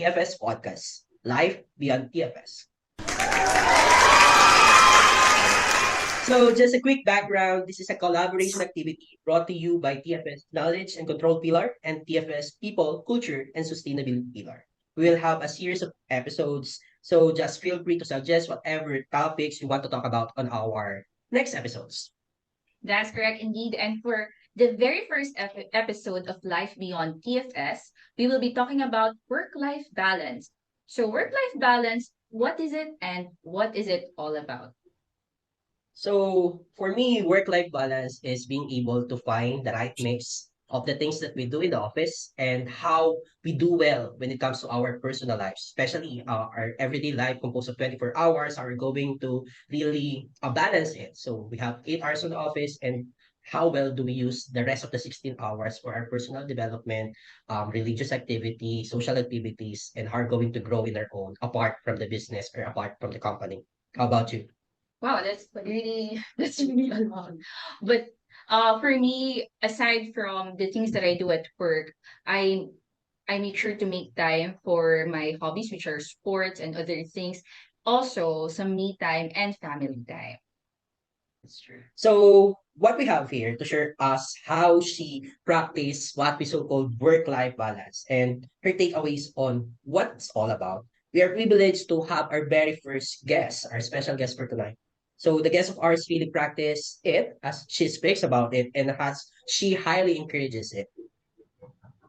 TFS Podcast, Life Beyond TFS. So, just a quick background, this is a collaboration activity brought to you by TFS Knowledge and Control Pillar and TFS People, Culture, and Sustainability Pillar. We will have a series of episodes, so just feel free to suggest whatever topics you want to talk about on our next episodes. That's correct indeed. And for the very first episode of Life Beyond TFS, we will be talking about work-life balance. So, work-life balance, what is it and what is it all about? So for me, work-life balance is being able to find the right mix of the things that we do in the office and how we do well when it comes to our personal lives, especially our everyday life composed of 24 hours. Are we going to really balance it? So we have 8 hours in the office, and how well do we use the rest of the 16 hours for our personal development, religious activity, social activities, and how we're going to grow in our own apart from the business or apart from the company. How about you? Wow, that's really that's really a lot. But for me, aside from the things that I do at work, I I make sure to make time for my hobbies, which are sports and other things. Also, some me time and family time. That's true. So what we have here to share us how she practiced what we so-called work-life balance and her takeaways on what it's all about. We are privileged to have our very first guest, our special guest for tonight. So the guest of ours really practice it as she speaks about it and has she highly encourages it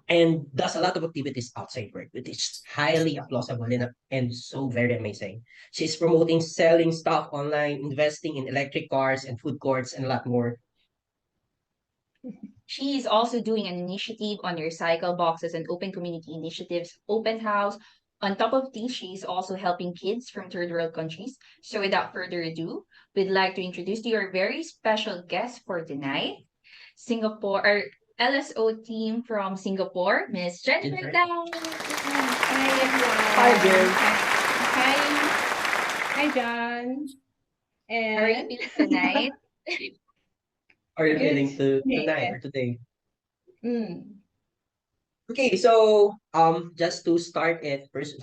and does a lot of activities outside work, which is highly applaudable and so very amazing. She's promoting selling stuff online, investing in electric cars and food courts, and a lot more. She is also doing an initiative on recycle boxes and open community initiatives, open house. On top of this, she is also helping kids from third world countries. So without further ado, we'd like to introduce to you our very special guest for tonight, Singapore, our LSO team from Singapore, Miss Jennifer Jennifer. Dang. Hi Hi, Jen. everyone. Hi, John. How are you And feeling tonight? How are you good. feeling tonight Yeah. or today? Mm. Okay, so just to start it first,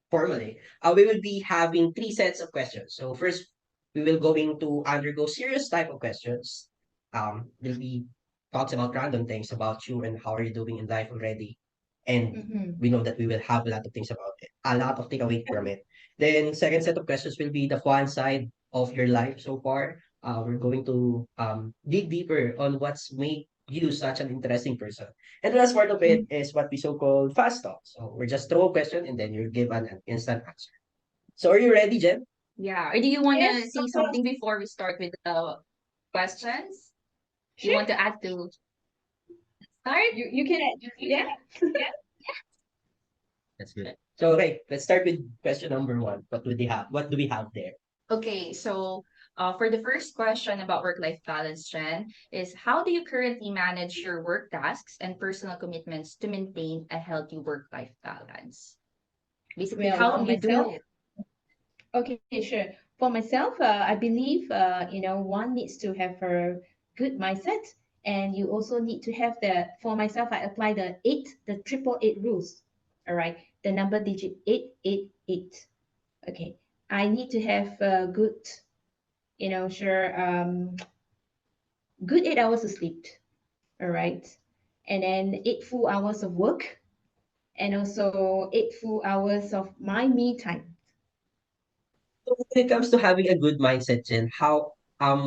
formally, we will be having three sets of questions. So first, we will going to undergo serious type of questions. Will be talks about random things about you and how are you doing in life already, and Mm-hmm. we know that we will have a lot of things about it, a lot of takeaway from it. Then second set of questions will be the fun side of your life so far. We're going to dig deeper on what's made you such an interesting person. And the last part of it is what we so-called fast talk. So we're just throw a question and then you give an instant answer. So are you ready, Jen? Yeah. Or do you want to Yes, say of course. something before we start with the questions? Do you Sure. want to add to start? You can. Yeah. That's good. So okay, let's start with question number one. What do they have? What do we have there? Okay, so for the first question about work-life balance, Jen, is how do you currently manage your work tasks and personal commitments to maintain a healthy work-life balance? Basically, Well, how for do you do myself, it? okay, sure. For myself, I believe, one needs to have a good mindset, and you also need to have the. For myself, I apply the triple eight rules. All right, the number digit 888. Okay, I need to have a good, sure, good 8 hours of sleep. All right, and then 8 full hours of work, and also 8 full hours of my me time. So when it comes to having a good mindset, Jen, how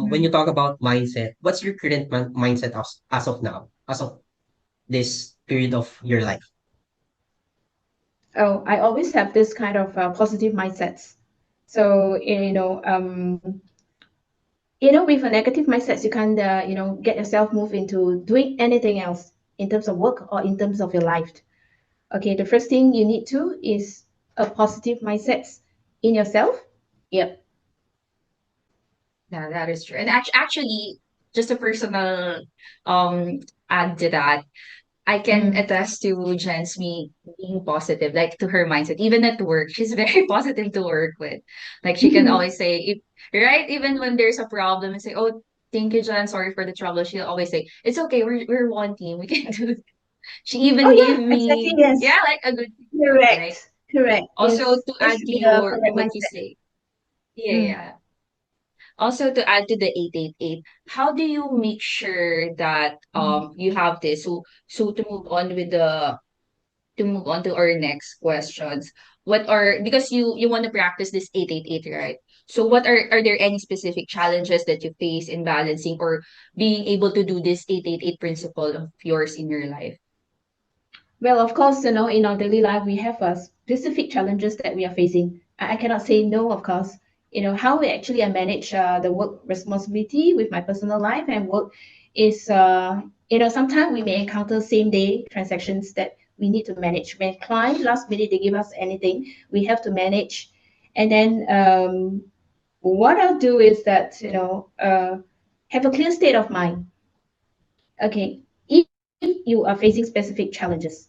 when you Mm. talk about mindset, what's your current mindset as of now, as of this period of your life? Oh, I always have this kind of positive mindsets. So with a negative mindset, you can't get yourself move into doing anything else in terms of work or in terms of your life. Okay, the first thing you need to is a positive mindset in yourself. Yep. Yeah, that is true. And actually, just a personal um add to that, I can Mm. attest to Jen's me being positive, like to her mindset. Even at work, she's very positive to work with. Like she can always say, if, right? Even when there's a problem and say, "Oh, thank you, Jen. Sorry for the trouble." She'll always say, "It's okay. We're one team. We can do it." She Oh even yeah, gave exactly. me, Yes. yeah, like a good. right? Correct. Correct. Also, Yes, to that add should to be the your to correct what you mindset. say, yeah, Mm. yeah. Also, to add to the 888, how do you make sure that Mm. you have this? So to move on with the to move on to our next questions, what are, because you want to practice this 888, right? So what are there any specific challenges that you face in balancing or being able to do this 888 principle of yours in your life? Well, of course, in our daily life, we have specific challenges that we are facing. I cannot say no, of course. How we actually manage the work responsibility with my personal life and work is, sometimes we may encounter same day transactions that we need to manage. When client last minute they give us anything, we have to manage. And then what I'll do is that, have a clear state of mind. Okay, if you are facing specific challenges,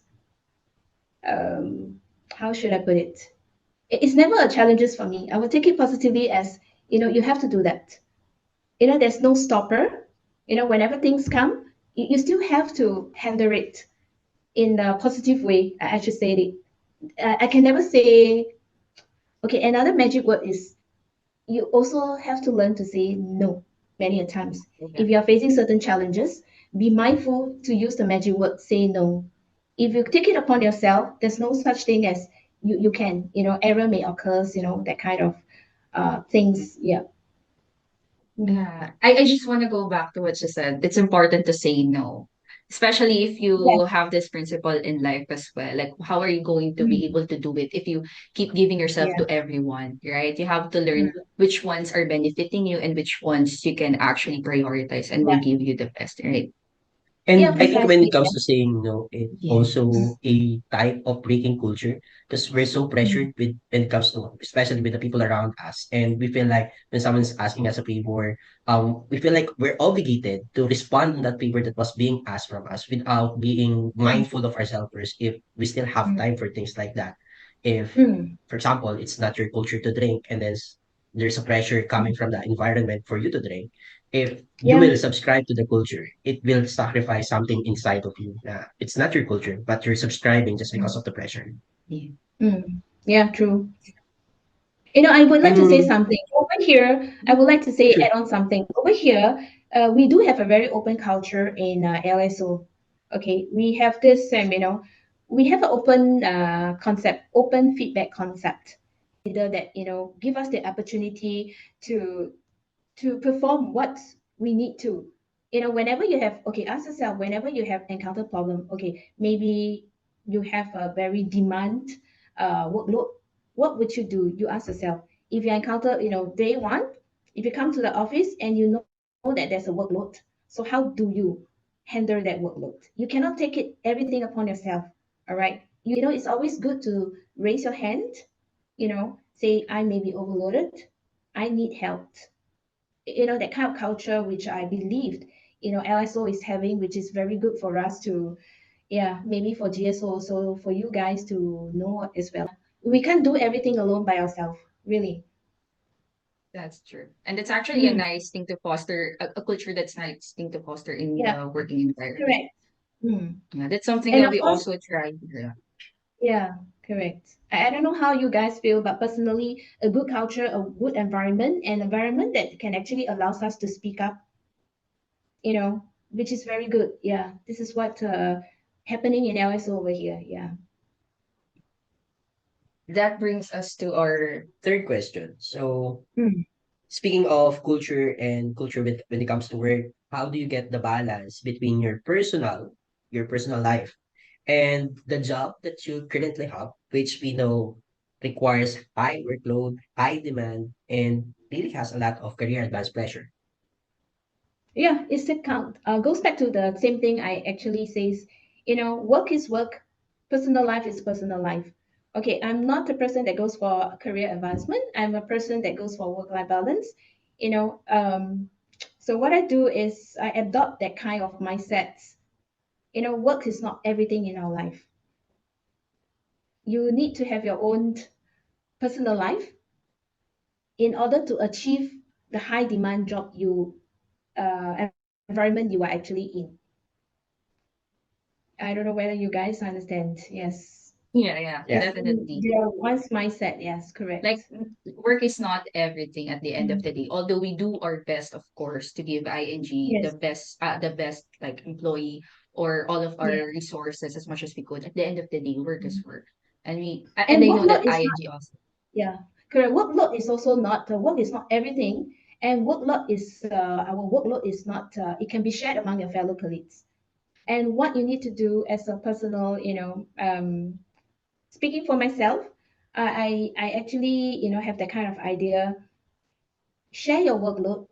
um, how should I put it? It's never a challenges for me. I will take it positively as, you have to do that. There's no stopper. Whenever things come, you still have to handle it in a positive way. I should say it. I can never say, okay, another magic word is you also have to learn to say no many a times. Yeah. If you are facing certain challenges, be mindful to use the magic word say no. If you take it upon yourself, there's no such thing as you can, error may occur, that kind of things. Yeah. Mm. Yeah, I just want to go back to what you said. It's important to say no, especially if Yes. you have this principle in life as well. Like, how are you going to be Mm. able to do it if you keep giving yourself Yeah. to everyone, right? You have to learn Mm. which ones are benefiting you and which ones you can actually prioritize and will Yeah. give you the best, right? Yeah, And I think when it precisely. comes Yeah. to saying no, it's Yeah. Mm. also a type of breaking culture because we're so Mm. pressured with when it comes to, especially with the people around us, and we feel like when someone's asking us a favor, we feel like we're obligated to respond to that favor that was being asked from us without being Mm. mindful of ourselves first. If we still have Mm. time for things like that, if, Mm. for example, it's not your culture to drink, and then there's a pressure coming Mm. from the environment for you to drink, if you Yeah. will subscribe to the culture, it will sacrifice something inside of you. It's not your culture, but you're subscribing just because Mm. of the pressure. Yeah. Mm. Yeah, true. I would like to say And something. Over here, I would like to say, sure. add on something. Over here, we do have a very open culture in LSO. Okay, we have this, we have an open concept, open feedback concept. Leader that, give us the opportunity to perform what we need to. Whenever you have, okay, ask yourself, whenever you have encountered problem, okay, maybe you have a very demand workload, what would you do? You ask yourself, if you encounter, day one, if you come to the office and you know that there's a workload, so how do you handle that workload? You cannot take it everything upon yourself. All right. It's always good to raise your hand, say, I may be overloaded, I need help. That kind of culture which I believed LSO is having, which is very good for us to, yeah, maybe for GSO also, for you guys to know as well. We can't do everything alone by ourselves, really. That's true. And it's actually a Mm. nice thing to foster, a culture that's nice thing to foster in Yeah, the working environment. correct. Mm. Yeah, that's something And that of we course, also try here. yeah, correct. I don't know how you guys feel, but personally, a good culture, a good environment, an environment that can actually allows us to speak up, which is very good. Yeah, this is what happening in LSO over here. Yeah. That brings us to our Third question. So Mm. speaking of culture and culture when it comes to work, how do you get the balance between your personal life and the job that you currently have, which we know requires high workload, high demand, and really has a lot of career advance pressure. Yeah, it's a count. Goes back to the same thing I actually says, work is work, personal life is personal life. Okay, I'm not a person that goes for career advancement. I'm a person that goes for work-life balance. You know, um, so what I do is I adopt that kind of mindset. Work is not everything in our life. You need to have your own personal life in order to achieve the high demand job environment you are actually in. I don't know whether you guys understand. Yes. Yeah, Yeah. definitely. Their one's mindset. Yes, Like correct. work is not everything at the end of Mm. the day. Although we do our best, of course, to give ING Yes. the best like employee or all of Yeah. our resources as much as we could. At the end of the day, work is Mm. work, and and And I know workload that is not, ING also. yeah, correct. Workload is also not, work is not everything. And our workload is not, it can be shared among your fellow colleagues. And what you need to do as a personal, speaking for myself, I actually, have that kind of idea. Share your workload,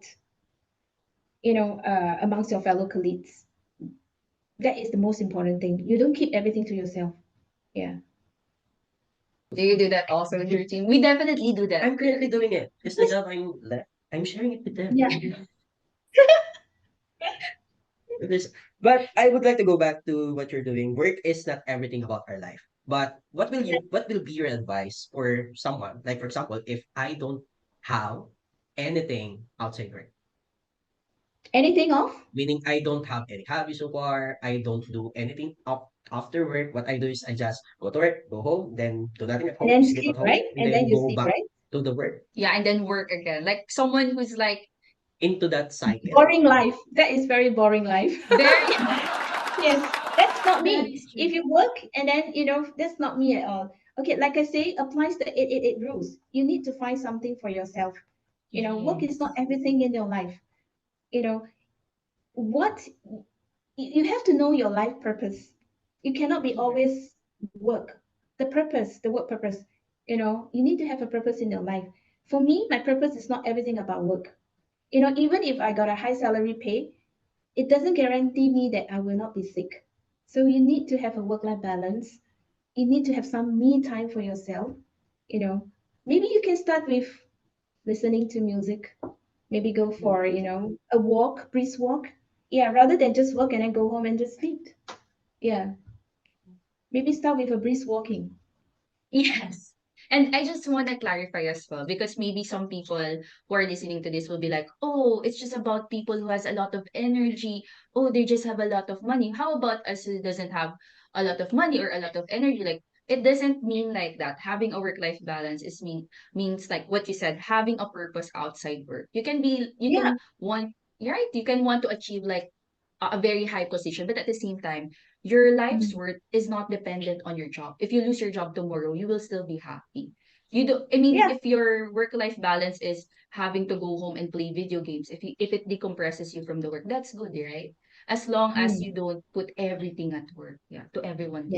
amongst your fellow colleagues. That is the most important thing. You don't keep everything to yourself. Yeah. Do you do that also with your team? We definitely do that. I'm currently doing it. It's the Yes. job I'm sharing it with them. Yeah. There's, but I would like to go back to what you're doing. Work is not everything about our life. But what will be your advice for someone? Like for example, if I don't have anything outside work, Anything off, meaning I don't have any hobbies so far, I don't do anything up after work. What I do is I just go to work, go home, then do nothing at and home, then sleep at sleep, home, right? and And then then you go sleep, back right? to the work Yeah, and then work again. Like someone who's like into that cycle. Boring life. That is very boring life. very Yes, that's not that me. is true. If you work and then, that's not me at all. Okay, like I say, applies the 888 rules. You need to find something for yourself. Work is not Yes. everything in your life. You know, what you have to know your life purpose. You cannot be Yeah. always work. The work purpose. You need to have a purpose in your life. For me, my purpose is not everything about work. Even if I got a high salary pay, it doesn't guarantee me that I will not be sick. So you need to have a work-life balance. You need to have some me time for yourself. You know, Maybe you can start with listening to music. Maybe go for, a walk, brisk walk. Yeah, rather than just work and then go home and just sleep. Yeah, maybe start with a brisk walking. Yes. And I just want to clarify as well, because maybe some people who are listening to this will be like, oh, it's just about people who has a lot of energy. Oh, they just have a lot of money. How about us who doesn't have a lot of money or a lot of energy? Like, it doesn't mean like that. Having a work-life balance means like what you said, having a purpose outside work. You Yeah. can want, you're right, you can want to achieve like a very high position, but at the same time, your life's Mm. worth is not dependent on your job. If you lose your job tomorrow, you will still be happy. You do. I mean, Yeah. if your work-life balance is having to go home and play video games, if it decompresses you from the work, that's good, right? As long as Mm. you don't put everything at work. Yeah, to Yeah. everyone's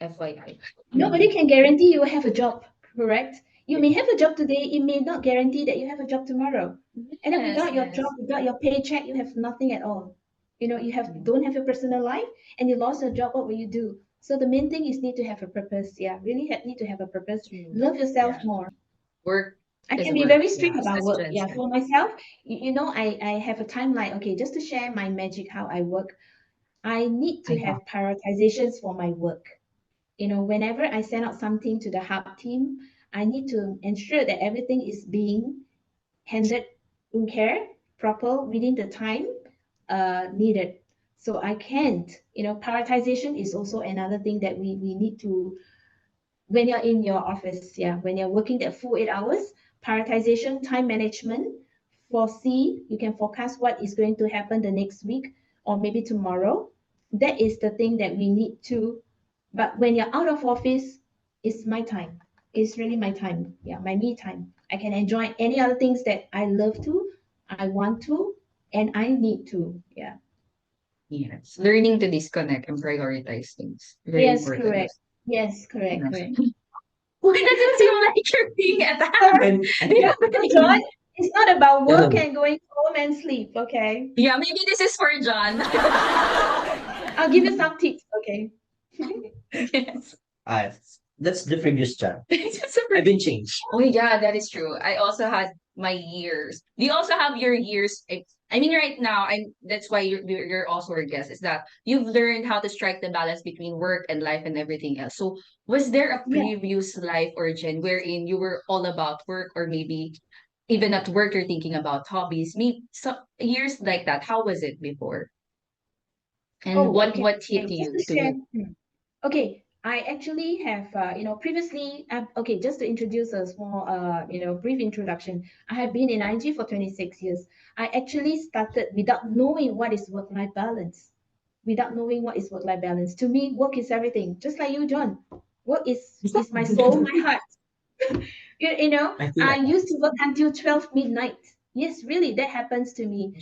FYI. Nobody can guarantee you will have a job, correct? You Yeah. may have a job today, it may not guarantee that you have a job tomorrow. And then Yes, without your job, yes. without your paycheck, you have nothing at all. You Yeah, don't have your personal life and you lost your job, what will you do? So the main thing is need to have a purpose. Yeah, really need to have a purpose. true. Love yourself Yeah. more. Work I is can be work. very strict Yes, about as work. Jen Yeah, said. for myself, I have a timeline. Okay, just to share my magic, how I work, I need to Uh-huh. have prioritizations for my work. Whenever I send out something to the hub team, I need to ensure that everything is being handled in care, proper within the time needed. So I can't, prioritization is also another thing that we need to, when you're in your office, yeah, when you're working that full 8 hours, prioritization, time management, you can forecast what is going to happen the next week or maybe tomorrow. That is the thing that we need to, but when you're out of office, it's my time. It's really my time. Yeah, my me time. I can enjoy any other things that I love to, I want to, and I need to. Yeah. Yes. Learning to disconnect and prioritize things. Very Yes, important. correct. Yes, correct, Yes. correct. Why does it seem like you're being attacked? Sorry, And Yeah. John. It's not about work um, and going home and sleep. Okay. Yeah, maybe this is for John. I'll give you some tips. Okay. Yes. uh, that's the previous job. It's just a I've been changed. Oh yeah, that is true. I also had my years. Do you also have your years? I mean, right now, that's why you're also our guest. Is that you've learned how to strike the balance between work and life and everything else. So, was there a Yeah. previous life origin wherein you were all about work, or maybe even at work you're thinking about hobbies? Maybe so years like that. How was it before? And Oh, what okay. what hit Just you to share. to? Okay. I actually have, previously, okay, just to introduce a small, brief introduction. I have been in ING for 26 years. I actually started without knowing what is work-life balance. Without knowing what is work-life balance. To me, work is everything. Just like you, John. Work is my soul, my heart. I feel I like used to work until 12 midnight. Yes, really, that happens to me.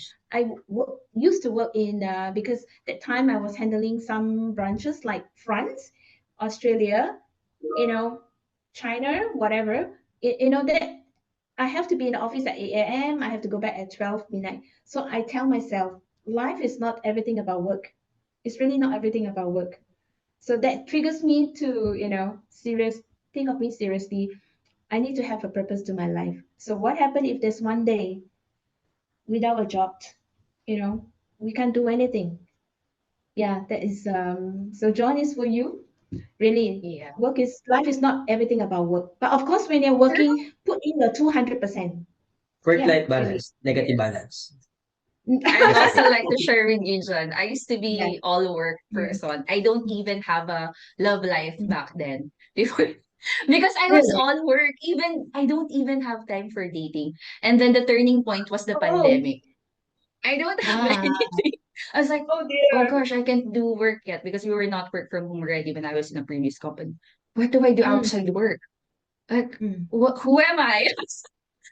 Used to work in because that time I was handling some branches like France, Australia, you know, China, whatever. That I have to be in the office at 8 a.m. I have to go back at 12 midnight. So I tell myself, life is not everything about work. It's really not everything about work. So that triggers me to, think of me seriously. I need to have a purpose to my life. So what happened if there's one day without a job? You know, we can't do anything. Yeah, that is so John is for you. Really, Yeah. work is life is not everything about work. But of course when you're working, put in your 200%. Yeah, work-life really. balance, negative Yes. balance. I would also like to share with you, John. I used to Yeah. be all work Mm. person. I don't even have a love life back then. Before because I was Really? all work. Even I don't even have time for dating. And then the turning point was the Oh, pandemic. I don't have ah, anything. I was like, oh oh dear. gosh, I can't do work yet because we were not work from home already when I was in a previous company. What do I do Mm, outside work? Like, mm. who am I?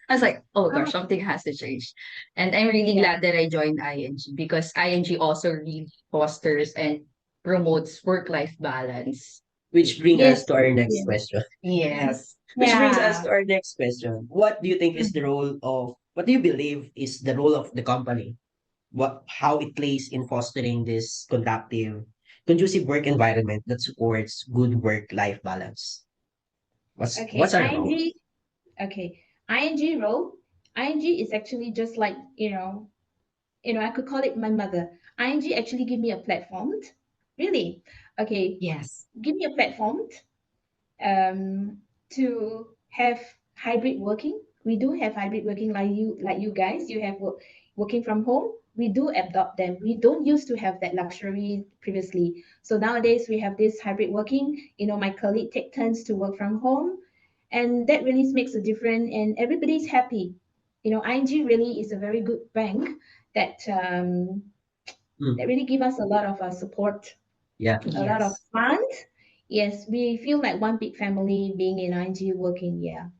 I was like, oh Ah, gosh, something has to change. And I'm really yeah. glad that I joined ING because ING also really fosters and promotes work-life balance. Which brings us Yes. to our next Yeah. question. Yes. Which brings us Yeah. to our next question. What do you believe is the role of the company? How it plays in fostering this conducive work environment that supports good work-life balance? What's Okay. our role? ING. Okay. ING role. ING is actually just like, I could call it my mother. ING actually give me a platform. Really? Okay. Yes. Give me a platform to have hybrid working. We do have hybrid working like you guys. You have working from home. We do adopt them. We don't used to have that luxury previously. So nowadays we have this hybrid working. My colleague take turns to work from home, and that really makes a difference. And everybody's happy. ING really is a very good bank that Mm, that really give us a lot of support, yeah. a lot of Yes. fun. Yes, we feel like one big family being in ING working. Yeah,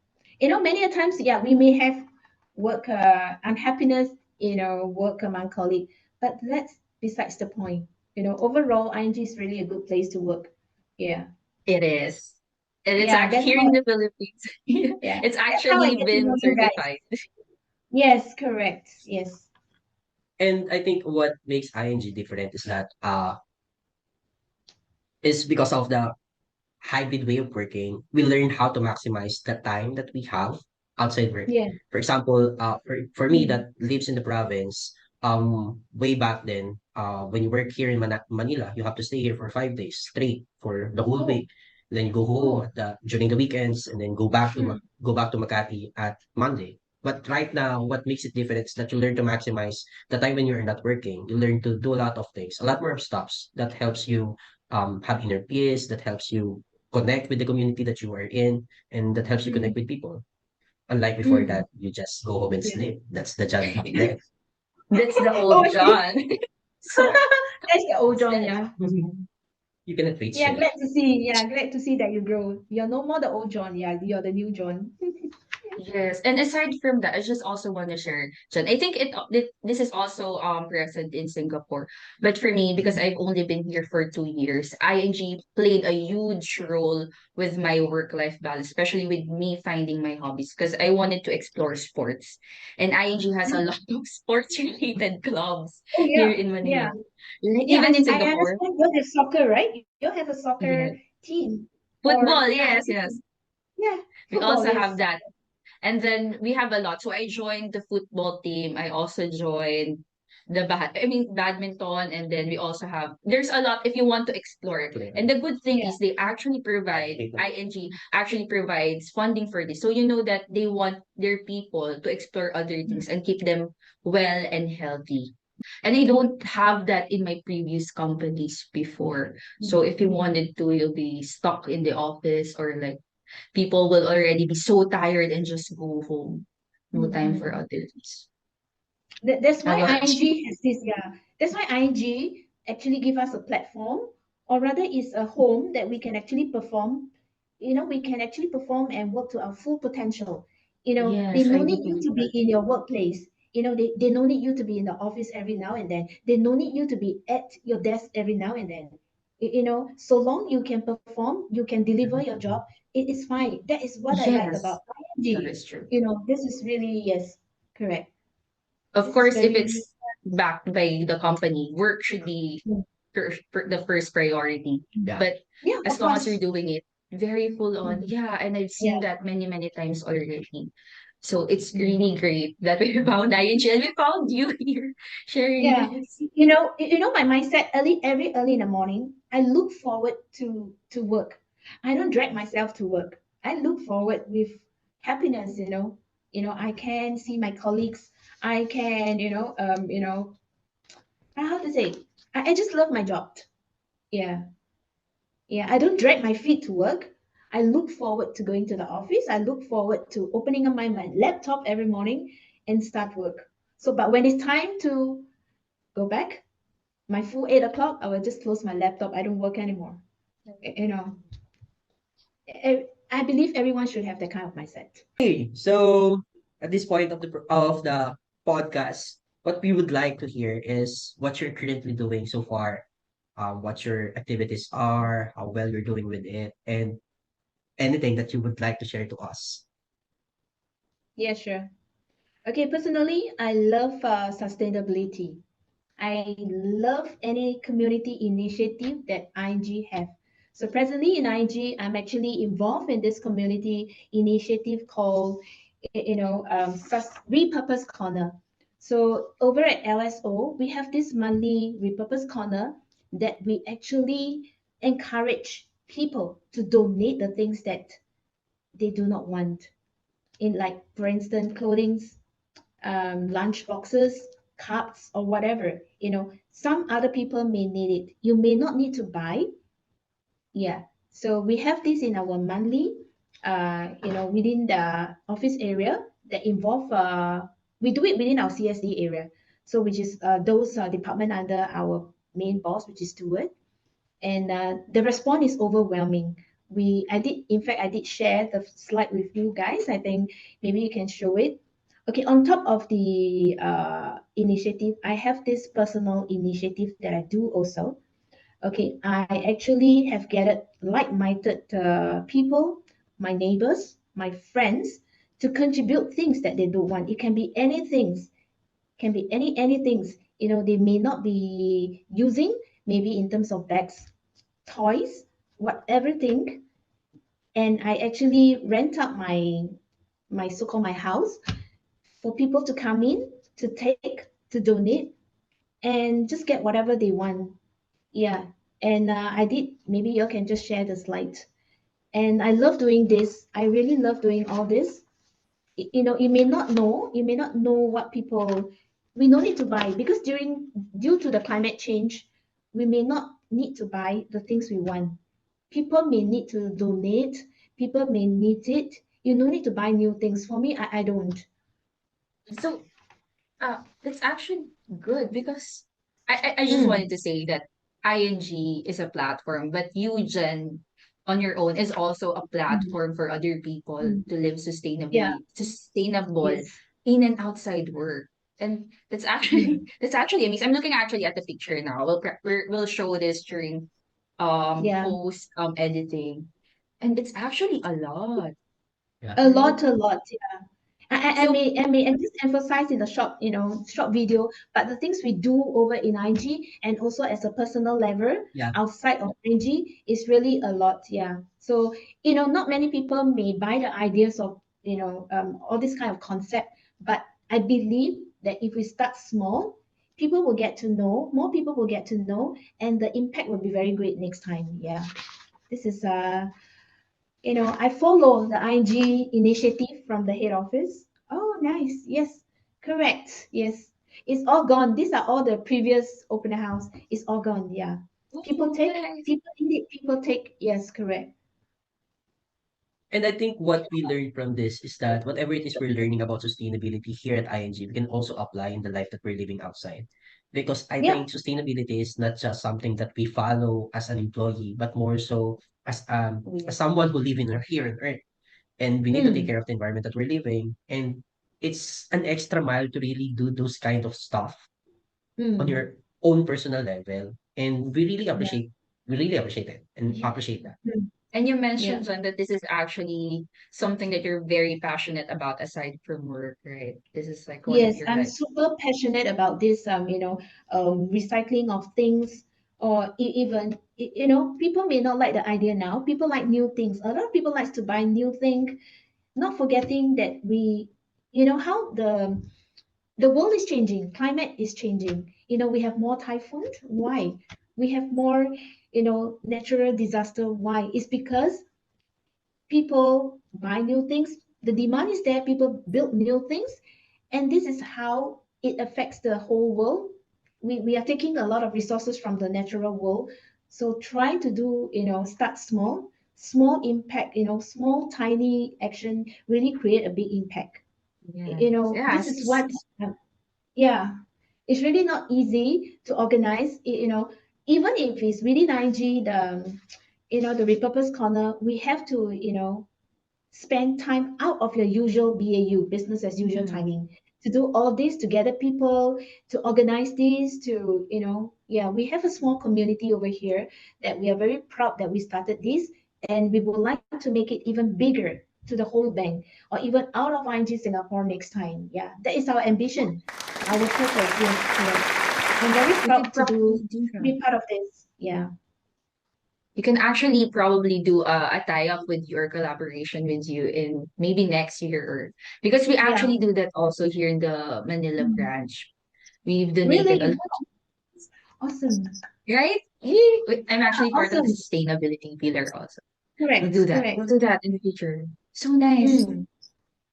many a times, yeah, we may have work unhappiness, work among colleagues, but that's besides the point. Overall, ING is really a good place to work. Yeah, It is. And it's yeah, actually that's here how. in the Philippines. Yeah, It's that's how I actually get to know been you guys. certified. Yes, correct. Yes. And I think what makes ING different is because of the hybrid way of working. We learn how to maximize the time that we have outside work. Yeah. For example, for me Mm. that lives in the province, way back then, when you work here in Manila, you have to stay here for 5 days straight for the whole Oh. week. Then you go home Oh. during the weekends, and then Mm. go back to Makati at Monday. But right now, what makes it different is that you learn to maximize the time when you're not working. You learn to do a lot of things, a lot more stuffs that helps you have inner peace, that helps you connect with the community that you are in, and that helps you connect Mm. with people. Unlike before Mm. that, you just go home and Yeah. sleep. That's the job back then. That's the Oh, old okay. John. So That's the old John, instead, yeah. You cannot reach Yeah, it. glad to see. Yeah, glad to see that you grow. You're no more the old John. Yeah, you're the new John. yes, and aside from that, I just also want to share, John. I think this is also present in Singapore, but for me, because Mm. I've only been here for 2 years, ING played a huge role with my work-life balance, especially with me finding my hobbies, because I wanted to explore sports, and ING has a Mm. lot of sports-related clubs Oh here yeah, in yeah, Manila, like, yeah. even in I Singapore. understand you have soccer, right? You have a soccer Yeah, team, or football, yeah, yes, yes. yeah, We football. also have Yes. that. And then we have a lot. So I joined the football team. I also joined badminton. And then we also have, there's a lot if you want to explore. And the good thing Yeah. is they actually provide, ING actually provides funding for this. So you know that they want their people to explore other Mm. things and keep them well and healthy. And I don't have that in my previous companies before. So if you wanted to, you'll be stuck in the office, or like people will already be so tired and just go home. No time for Mm-mm. others. That's How why about you? ING has this, yeah. That's why ING actually give us a platform, or rather is a home that we can actually perform. We can actually perform and work to our full potential. They Yes, I no do need you believe to be that. in your workplace. They no need you to be in the office every now and then. They no need you to be at your desk every now and then. So long you can perform, you can deliver your job, it is fine. That is what I like about Yes, that ING. is true. This is really, yes, correct. Of This is course, if very, it's backed by the company, work should be mm, the first priority. Yeah. But yeah, of as long as you're course. doing it very full on, Mm, yeah, and I've seen yeah. that many, many times already. So it's Mm. really great that we found ING and we found you here sharing Yeah. this. My mindset very early in the morning, I look forward to work. I don't drag myself to work. I look forward with happiness. I can see my colleagues. I can, how to say, I just love my job. Yeah. Yeah, I don't drag my feet to work. I look forward to going to the office. I look forward to opening up my laptop every morning and start work. So, but when it's time to go back, my full 8 o'clock, I will just close my laptop. I don't work anymore. You know, I believe everyone should have that kind of mindset. Hey, so at this point of the podcast, what we would like to hear is what you're currently doing so far, what your activities are, how well you're doing with it, and anything that you would like to share to us. Yeah, sure. Okay, personally, I love sustainability. I love any community initiative that ING have. So presently in ING, I'm actually involved in this community initiative called, Repurpose Corner. So over at LSO, we have this monthly Repurpose Corner that we actually encourage people to donate the things that they do not want. In, like, for instance, clothing, lunch boxes, cups, or whatever. Some other people may need it. You may not need to buy. Yeah. So we have this in our monthly, within the office area that involve, we do it within our CSD area. So which is those department under our main boss, which is Stuart. And the response is overwhelming. In fact, I did share the slide with you guys. I think maybe you can show it. Okay, on top of the initiative, I have this personal initiative that I do also. Okay, I actually have gathered like-minded people, my neighbors, my friends, to contribute things that they don't want. It can be anything, can be any things. They may not be using, maybe in terms of bags, toys, whatever thing. And I actually rent out my so-called my house for people to come in, to take, to donate, and just get whatever they want. Yeah. And I did, maybe you can just share the slide. And I love doing this. I really love doing all this. You may not know what people, we no need to buy, because due to the climate change, we may not need to buy the things we want. People may need to donate. People may need it. You no need to buy new things. For me, I don't. So that's actually good because I just Mm, wanted to say that ING is a platform, but Jen on your own is also a mm, platform for other people mm. to live Yeah. sustainable Yes. in and outside work. And that's actually Mm, that's actually amazing. I'm looking actually at the picture now. We'll show this during yeah. post editing. And it's actually a lot, Yeah. right? A lot. Yeah. So I may just emphasize in the short video, but the things we do over in IG and also as a personal level Yeah. outside of IG is really a lot. Yeah. So, not many people may buy the ideas of, all this kind of concept, but I believe that if we start small, people will get to know, more people will get to know, and the impact will be very great next time. Yeah. This is I follow the IG initiative from the head office. Oh, nice. Yes, correct. Yes. It's all gone. These are all the previous open house. It's all gone. Yeah. People Oh, take, nice. people indeed, people take. Yes, correct. And I think what we learned from this is that whatever it is we're learning about sustainability here at ING, we can also apply in the life that we're living outside. Because I Yeah. think sustainability is not just something that we follow as an employee, but more so as someone who live in here on Earth. And we need to take Mm, care of the environment that we're living. And it's an extra mile to really do those kind of stuff on mm, your own personal level. And yeah. we really appreciate it and Yeah. appreciate that. Mm, And you yeah. mentioned, John, that this is actually something that you're very passionate about aside from work, right? This is like one of Yes, your I'm life. super passionate about this, recycling of things, or even, people may not like the idea now. People like new things. A lot of people likes to buy new things, not forgetting that how the world is changing, climate is changing. We have more typhoons. Why? We have more, natural disaster. Why? It's because people buy new things. The demand is there. People build new things, and this is how it affects the whole world. We are taking a lot of resources from the natural world, so try to do, start small, small impact. Small tiny action really create a big impact. Yes. This Yes. is what, yeah, it's really not easy to organize. Even if it's really 9G, the repurpose corner, we have to, spend time out of your usual BAU, business as usual Mhm. timing, to do all this, to gather people, to organize this, yeah, we have a small community over here that we are very proud that we started this, and we would like to make it even bigger to the whole bank, or even out of ING Singapore next time. Yeah, that is our ambition, our purpose. Yes, correct. I'm very We proud could to probably do to that. be part of this. Yeah, You can actually probably do a tie-up with your collaboration with you in maybe next year, or because we yeah. actually do that also here in the Manila Mm. branch. We've donated a Really? lot, Awesome. right? I'm actually part of the Awesome. sustainability pillar also. We'll do Correct, that. We'll correct. do that in the future. So nice. Mm.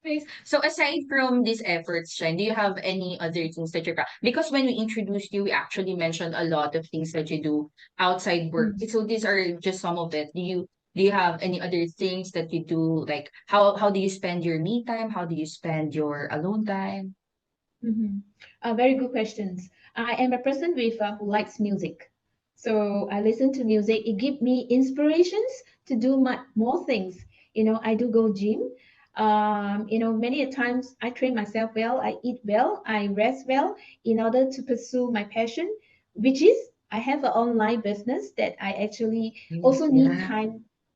Nice. So aside from these efforts, Shine, do you have any other things that because when we introduced you, we actually mentioned a lot of things that you do outside work. Mm. So these are just some of it. Do you have any other things that you do? Like how do you spend your me time? How do you spend your alone time? Mhm. Very good questions. I am a person who likes music. So I listen to music. It gives me inspirations to do more things. I do go gym. Many a times I train myself well, I eat well, I rest well in order to pursue my passion, which is I have an online business that I actually Mm, also yeah.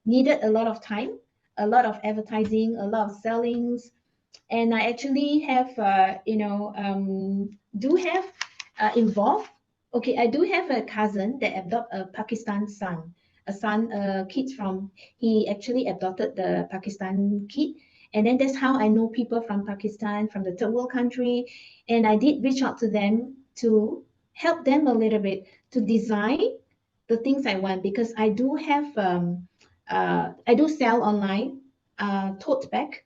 needed a lot of time, a lot of advertising, a lot of sellings, and I actually have, do have involved. Okay, I do have a cousin that adopted a Pakistan son, a kid from. He actually adopted the Pakistan kid, and then that's how I know people from Pakistan, from the third world country, and I did reach out to them to help them a little bit to design the things I want, because I do sell online tote bag,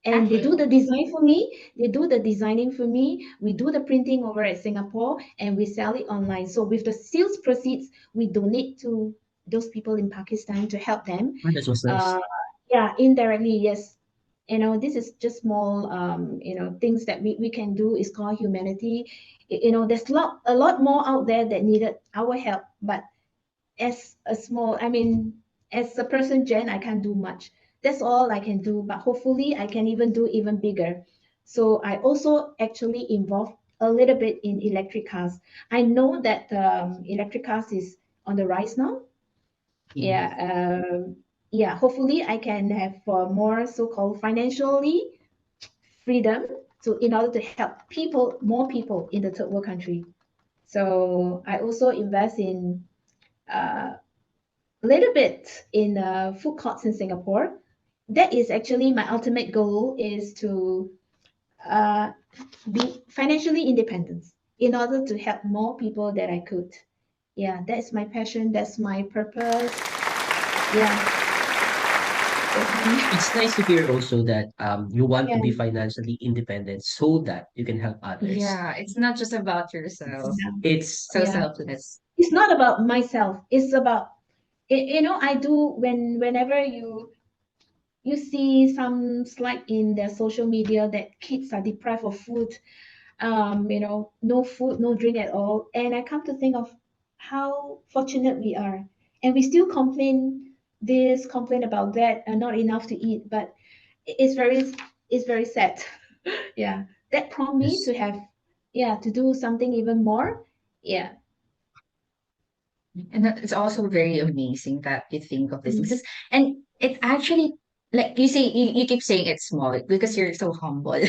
and they do Actually. the design for me. They do the designing for me. We do the printing over at Singapore, and we sell it online. So with the sales proceeds, we donate to those people in Pakistan to help them. Oh, that was nice. uh, yeah, indirectly, yes. This is just small, things that we can do. Is called humanity. There's a lot more out there that needed our help, but as a person, Jen, I can't do much. That's all I can do, but hopefully I can even do even bigger. So I also actually involved a little bit in electric cars. I know that electric cars is on the rise now. Mhm. Yeah, hopefully I can have more so-called financially freedom, so in order to help more people in the third world country. So I also invest in uh, a little bit in food courts in Singapore. That is actually my ultimate goal, is to uh, be financially independent in order to help more people that I could. Yeah, that's my passion. That's my purpose. Yeah, that's Mm-hmm. It's nice to hear also that you want to Yeah, be financially independent so that you can help others. Yeah, it's not just about yourself. yeah, It's So yeah. selfless. It's not about myself. It's about I do whenever you see some slide in their social media that kids are deprived of food, no food, no drink at all. And I come to think of how fortunate we are. And we still complain about that, and not enough to eat. But it's very sad. Yeah. That prompt me yes, to have, yeah, to do something even more. Yeah. And that it's also very amazing that you think of this Mm. because and it's actually like you say you keep saying it's small because you're so humble.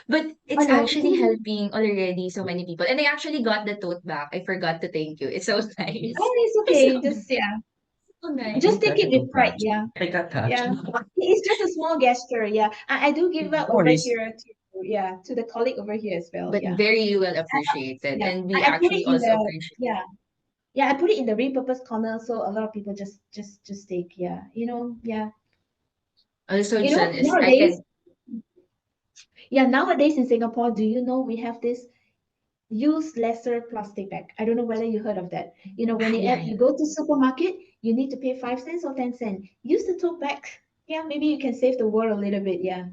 But Oh it's no. actually helping already so many people. And I actually got the tote back. I forgot to thank you. It's so nice. Oh, it's It's okay. so, Just yeah. so I nice. Just didn't take got it the with tote pride. bag. Yeah. I got touched. Yeah. It's just a small gesture. Yeah. I do give No out over worries. here to, yeah, to the colleague over here as well. But Yeah. very well appreciated. Yeah. And we I put it actually in also the, appreciate yeah. Yeah, I put it in the repurposed corner so a lot of people just take, yeah. Yeah. also Jen is I Nowadays, can yeah, nowadays in Singapore, do you know we have this use lesser plastic bag? I don't know whether you heard of that. yeah, yeah. You go to supermarket, you need to pay 5 cents or 10 cents. Use the tote bag. Yeah, maybe you can save the world a little bit. Yeah.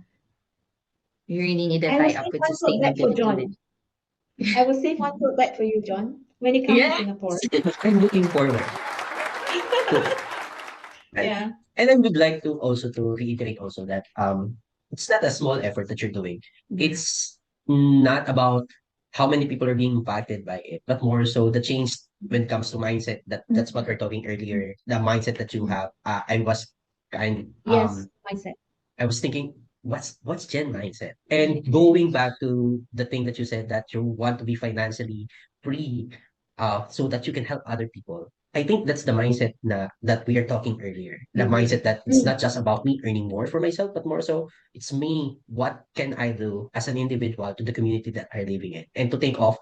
You really need to I will tie up save with one tote bag for sustainability. John. I will save one tote bag for you, John, when you come to Yeah. Singapore. I'm looking forward to it. And, Yeah. and I would like to also to reiterate also that it's not a small effort that you're doing. Yeah. It's not about how many people are being impacted by it, but more so the change when it comes to mindset. That's what we're talking earlier. The mindset that you have. I was kind Yes, mindset. I was thinking, what's Gen mindset? And going back to the thing that you said that you want to be financially free, so that you can help other people. I think that's the mindset that we are talking earlier. The mindset that it's Mm, not just about me earning more for myself, but more so it's me. What can I do as an individual to the community that I'm living in? And to think of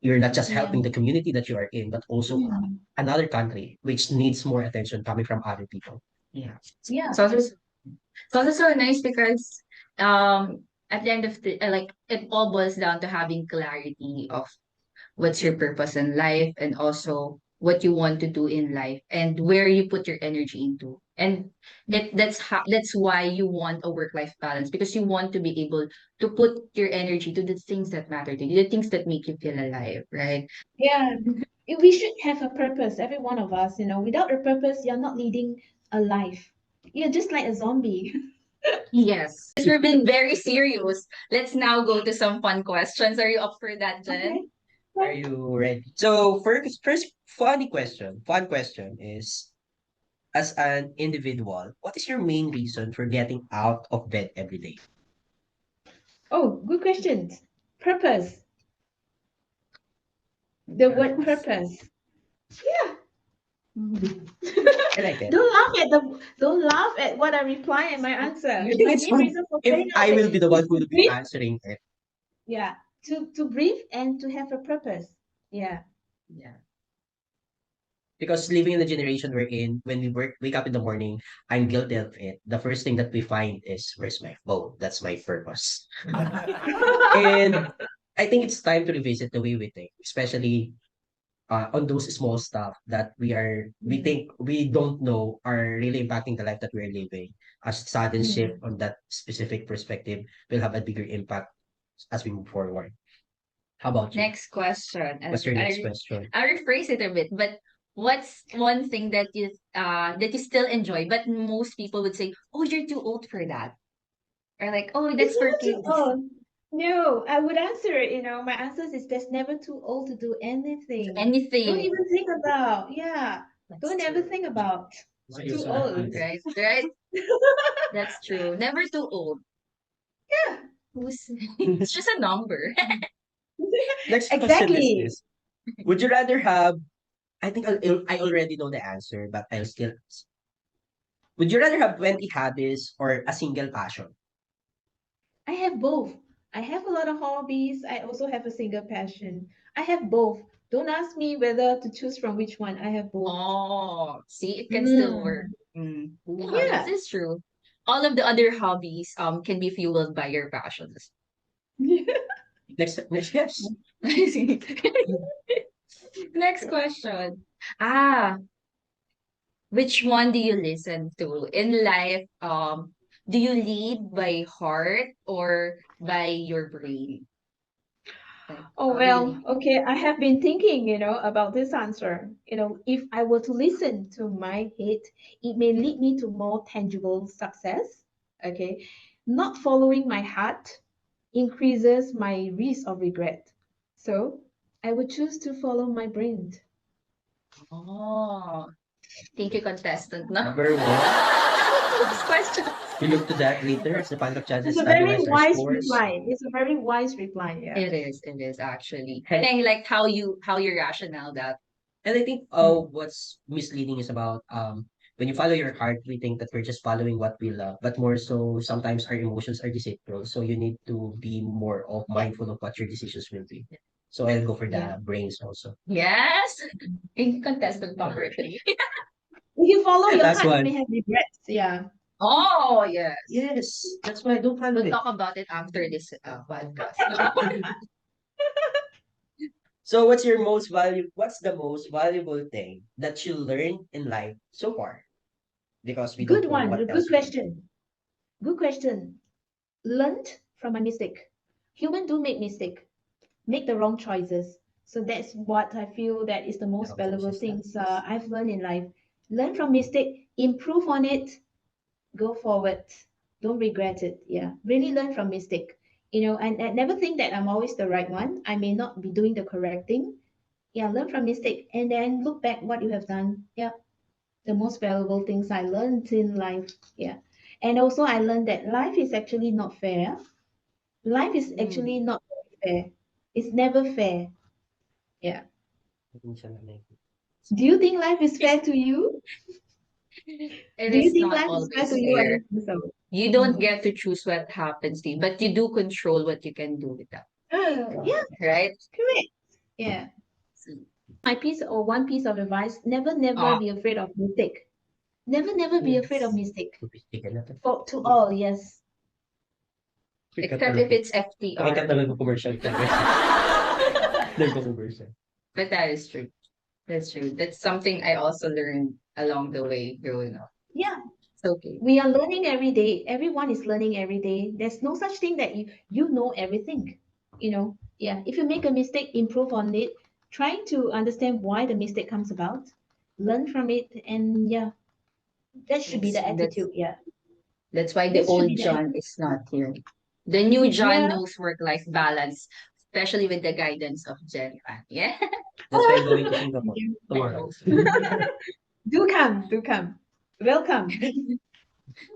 you're not just yeah. helping the community that you are in, but also Mm, another country which needs more attention coming from other people. Yeah. yeah. It's also so nice because at the end of the like it all boils down to having clarity of what's your purpose in life and also what you want to do in life and where you put your energy into. And that's why you want a work-life balance because you want to be able to put your energy to the things that matter to you, the things that make you feel alive, right? Yeah. We should have a purpose, every one of us. Without a purpose, you're not leading a life. You're just like a zombie. Yes. We've been very serious. Let's now go to some fun questions. Are you up for that, Okay. Jen? Are you ready? So first funny question. Fun question is as an individual, what is your main reason for getting out of bed every day? Oh, good questions. Purpose. The word purpose. Yeah. I like it. Don't laugh at what I reply and my answer. I think My it's main fun reason for if getting out of I bed will be the is one who to will be breathe. answering it. Yeah. To breathe and to have a purpose. Yeah. Yeah. Because living in the generation we're in, when we wake up in the morning, I'm guilty of it. The first thing that we find is where's my phone? That's my purpose. And I think it's time to revisit the way we think, especially on those small stuff that we Mm, think we don't know are really impacting the life that we're living. A sudden shift mm. on that specific perspective will have a bigger impact as we move forward. How about you? Next question. What's your next question? I'll rephrase it a bit, but what's one thing that you still enjoy, but most people would say, "Oh, you're too old for that," or like, "Oh, It's that's for never too kids." old. No, I would answer it. My answer is there's never too old to do anything. Don't Anything. even think about, yeah. That's Don't ever true. think about too old. Right, right. That's true. Never too old. Yeah, Who's it's just a number. Next question is exactly. this. Would you rather have, I think I already know the answer, but I'll still ask. Would you rather have 20 hobbies or a single passion? I have both. I have a lot of hobbies. I also have a single passion. I have both. Don't ask me whether to choose from which one. I have both. Oh, see, it can still work. Mm. Mm. Yeah, this Yeah. is true. all of the other hobbies can be fueled by your passions. Next yes. Next question. Ah, which one do you listen to in life? Do you lead by heart or by your brain? Like, Oh, how do you well, lead? okay. I have been thinking, about this answer. If I were to listen to my head, it may lead me to more tangible success. Okay. Not following my heart increases my risk of regret. So I would choose to follow my brain. Oh, thank you, contestant. No? Number one. Next question. We look to that later as the final It's chances a very stabilize our wise scores. reply. It's a very wise reply. Yeah. It is actually. And I like how you rationale that. And I think Mm. what's misleading is about when you follow your heart, we think that we're just following what we love, but more so sometimes our emotions are deceitful. So you need to be more of Yeah. mindful of what your decisions will be. So I'll go for Yeah. the brains also. Yes. Thank you, contestant number three. If you follow And your last heart, you one. may have regrets. Yeah. Oh, yes. Yes, that's why I don't follow We'll it. talk about it after this podcast. So what's the most valuable thing that you learned in life so far? Because we Good don't know one. A what good else we can. question. Good question. Learned from my mistake. Human do make mistake, make the wrong choices. So that's what I feel that is the most No valuable choices things left. I've learned in life. Learn from mistake, improve on it, go forward. Don't regret it. Yeah, really learn from mistake. And never think that I'm always the right one. I may not be doing the correct thing. Yeah, learn from mistake and then look back what you have done. Yeah, the most valuable things I learned in life. Yeah, and also I learned that life is actually not fair. Life is actually Mm, not fair. It's never fair. Yeah. Minsan na lang. Do you think life is fair to you? it Do you is think not life is fair always to you? I fair. don't think so. You don't Mm. get to choose what happens to you, but you do control what you can do with that. Yeah, Right? correct. Yeah. My piece or one piece of advice, never Ah, be afraid of mistake. Never be afraid of yes. mistake. Sophisticated na 'to. For to all, yes. Sikat Except if talaga. it's Pakikat FTR. na nagko-commercial ka, guys. Nagko-commercial. But that is true. That's true. That's something I also learned along the way growing up. Yeah. It's okay. We are learning every day. Everyone is learning every day. There's no such thing that you know everything. Yeah. If you make a mistake, improve on it. Try to understand why the mistake comes about. Learn from it, and yeah, that should be Yes, the that's attitude. Yeah, that's why the that should old be the John attitude. is not here. The new John Yeah. knows work-life balance, especially with the guidance of Jen. Yeah. That's why I'm going to Singapore Yeah. I tomorrow. know. Do come, do come. Welcome.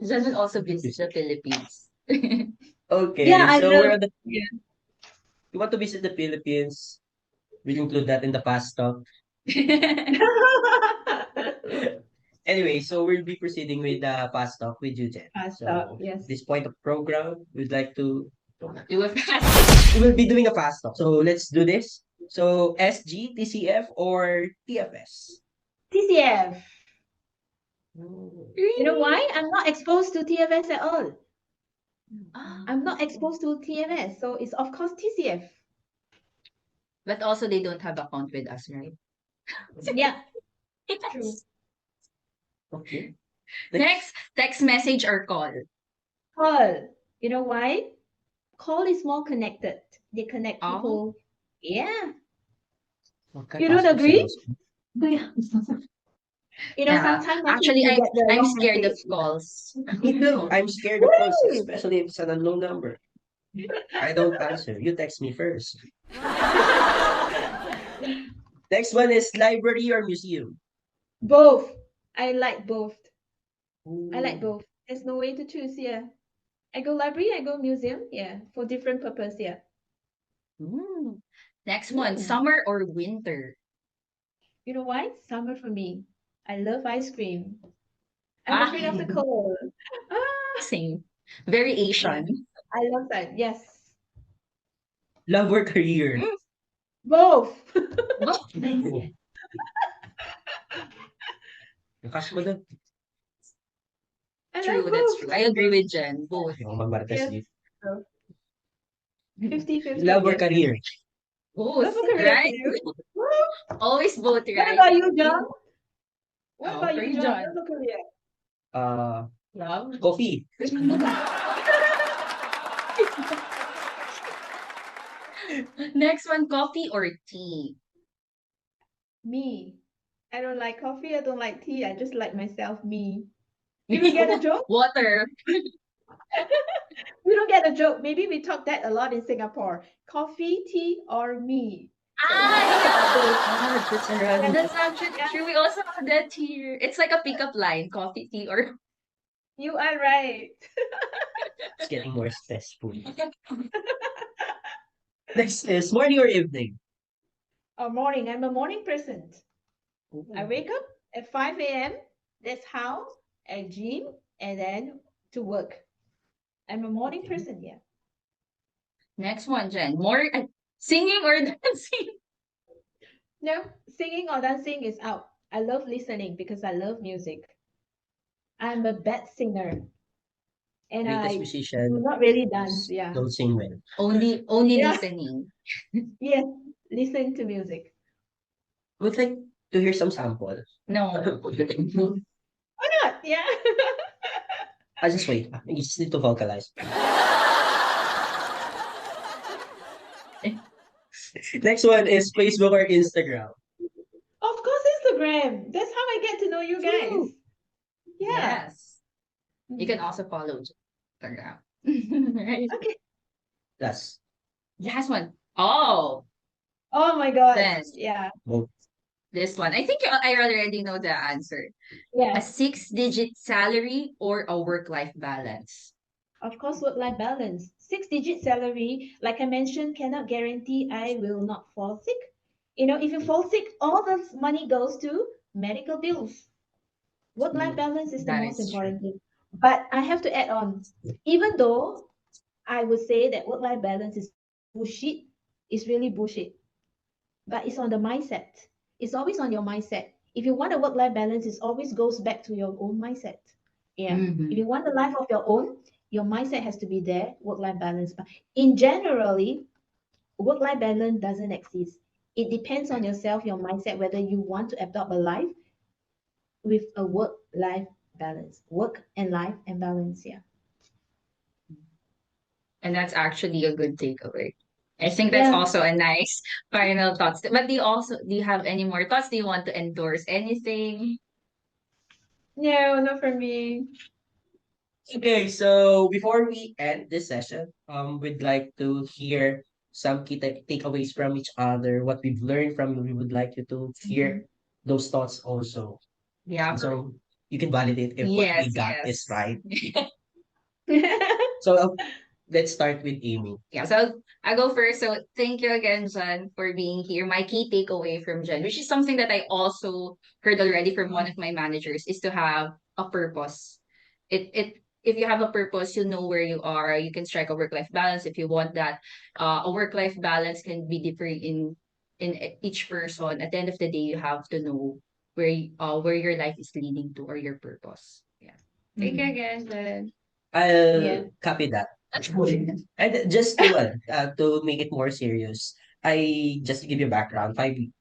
Jen will also visit the Philippines. Yeah, Okay, I so love. we're on the Yeah. you want to visit the Philippines, we'll include that in the past talk. Anyway, so we'll be proceeding with the fast talk with you, Jen. Pasta. So at Yes. this point of program, we'd like to Do a fast. we will be doing a fast talk. So let's do this. So SG, TCF, or TFS? TCF. Mm. You know Really? why? I'm not exposed to TFS at all. Ah, I'm not exposed to TFS, so it's of course TCF. but also they don't have account with us, right? Yeah, true. Yes. Okay. Next, text message or call. Call. You know why? Call is more connected. They connect Oh, people. Yeah. Okay, You don't pasok agree? seryoso. Yeah. yeah. Sometimes message Actually, you get the I'm wrong scared of message. Yeah. calls. Me too. I'm scared of calls, Woo! especially if it's an unknown number. I don't answer. You text me first. Next one is library or museum. Both. I like both. I like Ooh. both. There's no way to choose. Yeah. I go library, I go museum. Yeah. For different purpose. Yeah. Mm. Next one, Mm. summer or winter? You know why? Summer for me. I love ice cream. I'm Ah, afraid of the cold. Ah, same. Very yeah. Asian. I love that. Yes. Love or career. Mm. Both. Both. Oo. Lakas mo dun. I love True, that's true. both. I agree with Jen. Both. Yung magmarites Yes. dito. So 50-50, Love or yes. career? Love Both, or career for right? you? Woo! Always both, What right? about you, John? What Oh, about for you, you, John? John. Love or career? Uh, Love. coffee. Next one, coffee or tea? Me. I don't like coffee. I don't like tea. I just like myself, me. You don't get a joke? Water. We don't get a joke. Maybe we talk that a lot in Singapore. Coffee, tea, or me. So we talk about both. Ah, That's Yeah, ironic. that's actually yeah, true. We also have that here. It's like a pickup line, coffee, tea, or you are right. It's getting more stressful. Next is morning or evening? Or morning. I'm a morning person. I Ooh, wake up at 5 a.m. That's how I gym and then to work. I'm a morning okay. person, yeah. next one, Jen. More singing or dancing? No, singing or dancing is out. I love listening because I love music. I'm a bad singer and Greatest I do musician not really dance. is Yeah. don't sing well. Only Yeah. listening. Yes. Listen to music. Would like to hear some sample. No. Why not? Yeah. I just wait. You just need to vocalize. Next one is Facebook or Instagram. Of course, Instagram. That's how I get to know you guys. True. Yeah. Yes. You can Mm. also follow Instagram. Right. Okay. Plus, Last one. Oh, Oh my God. then Yeah. both. this one. I think I already know the answer. A Yeah. 6-digit salary or a work-life balance? Of course, work-life balance. Six-digit salary, like I mentioned, cannot guarantee I will not fall sick. If you fall sick, all the money goes to medical bills. Work-life Mm, balance is the that most is true. important thing. But I have to add on, even though I would say that work-life balance is bullshit, it's really bullshit. But it's on the mindset. It's always on your mindset. If you want a work-life balance, it always goes back to your own mindset. Yeah. If Mm-hmm. you want a life of your own, your mindset has to be there, work-life balance. But in generally, work-life balance doesn't exist. It depends on yourself, your mindset, whether you want to adopt a life with a work-life balance. Work and life and balance, yeah. And that's actually a good takeaway. I think that's Yeah. also a nice final thoughts. But do you have any more thoughts? Do you want to endorse anything? No, not for me. Okay, so before we end this session, we'd like to hear some key takeaways from each other, what we've learned from you. We would like you to hear those thoughts also. Yeah. So you can validate if what we Yes, got is yes. right. So let's start with Amy. Yeah, so I go first. So thank you again, Jen, for being here. My key takeaway from Jen, which is something that I also heard already from one of my managers, is to have a purpose. It if you have a purpose, you know where you are. You can strike a work-life balance if you want that. A work-life balance can be different in each person. At the end of the day, you have to know where your life is leading to or your purpose. Yeah. Thank you Mhm. again, Jen. Yeah. I'll copy that. And just to make it more serious, I just to give you background, 3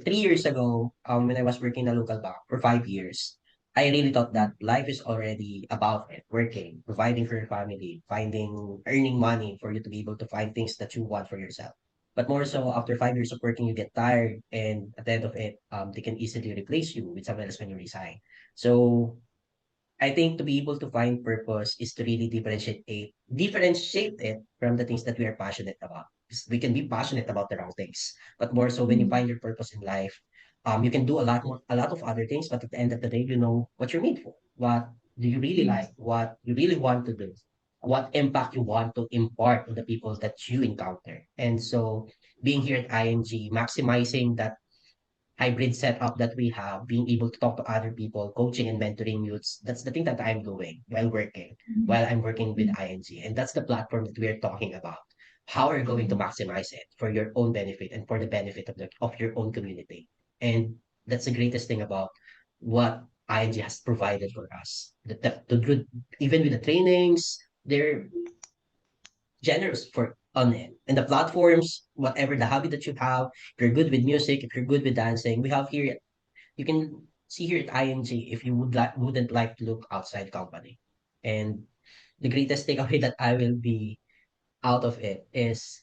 years ago, when I was working in a local bank for 5 years, I really thought that life is already about it, working, providing for your family, earning money for you to be able to find things that you want for yourself. But more so, after 5 years of working, you get tired, and at the end of it, they can easily replace you with someone else when you resign. So I think to be able to find purpose is to really differentiate it from the things that we are passionate about. 'Cause we can be passionate about the wrong things, but more so when you Mhm. find your purpose in life, you can do a lot of other things, but at the end of the day, you know what you're made for. What do you really like? What you really want to do? What impact you want to impart on the people that you encounter? And so being here at ING, maximizing that hybrid setup that we have, being able to talk to other people, coaching and mentoring youths, that's the thing that I'm doing while I'm working with ING. And that's the platform that we're talking about. How are you going to maximize it for your own benefit and for the benefit of your own community? And that's the greatest thing about what ING has provided for us. Even with the trainings, they're generous for on it. And the platforms, whatever the hobby that you have, if you're good with music, if you're good with dancing, we have here, you can see here at ING if you wouldn't like to look outside company. And the greatest takeaway that I will be out of it is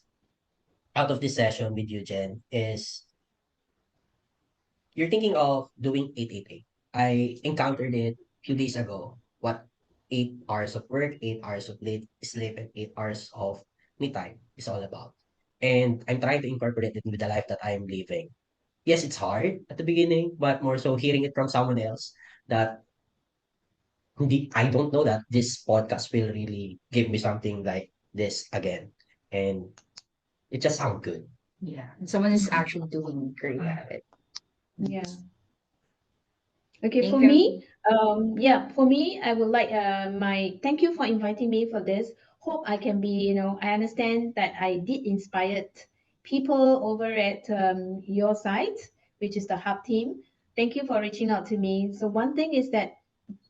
out of this session with you, Jen, is you're thinking of doing 888. I encountered it a few days ago. What 8 hours of work, 8 hours of late sleep, and 8 hours of me time is all about. And I'm trying to incorporate it with the life that I'm living. Yes, it's hard at the beginning, but more so hearing it from someone else that I don't know that this podcast will really give me something like this again. And it just sounds good. Yeah. And someone is actually doing great at it. Yeah. Okay, Thank for you. me, for me, I would like my thank you for inviting me for this. Hope I can be, I understand that I did inspired people over at your site, which is the Hub team. Thank you for reaching out to me. So one thing is that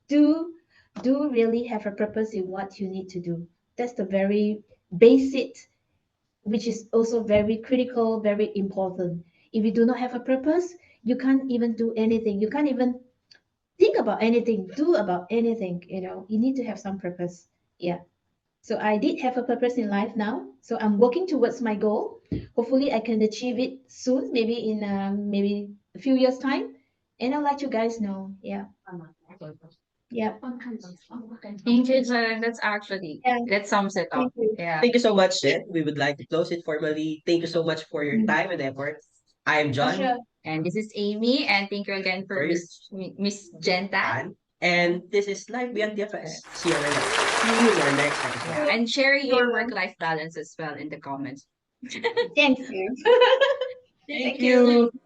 do do really have a purpose in what you need to do. That's the very basic, which is also very critical, very important. If you do not have a purpose, you can't even do anything. You can't even think about anything, do about anything, you need to have some purpose. Yeah. So I did have a purpose in life now. So I'm working towards my goal. Hopefully I can achieve it soon, maybe in maybe a few years time. And I'll let you guys know. Yeah. Yeah. Thank you, Jen. That's actually, Yeah. that sums it up. Thank you. Yeah. Thank you so much, Jen. We would like to close it formally. Thank you so much for your Mm. time and effort. I am For John. sure. And this is Amy, and thank you again for For Miss Jen Tan. And this is Live Beyond TFS. See you in our next episode. Yeah. And share your Yeah. work-life balance as well in the comments. Thank you. Thank Thank you. you.